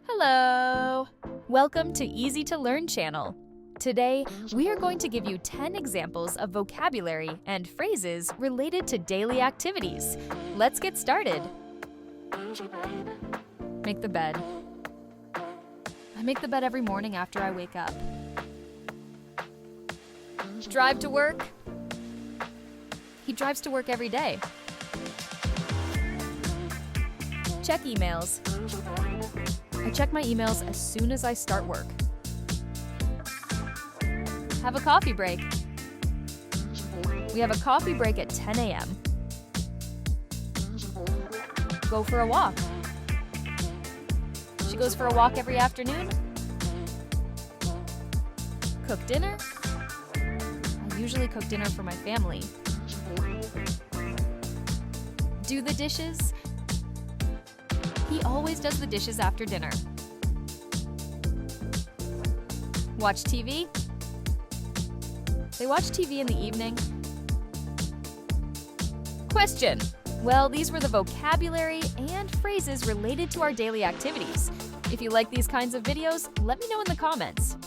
Hello! Welcome to Easy to Learn channel. Today, we are going to give you 10 examples of vocabulary and phrases related to daily activities. Let's get started. Make the bed. I make the bed every morning after I wake up. Drive to work. He drives to work every day. Check emails. I check my emails as soon as I start work. Have a coffee break. We have a coffee break at 10 a.m. Go for a walk. She goes for a walk every afternoon. Cook dinner. I usually cook dinner for my family. Do the dishes. He always does the dishes after dinner. Watch TV. They watch TV in the evening. Question. Well, these were the vocabulary and phrases related to our daily activities. If you like these kinds of videos, let me know in the comments.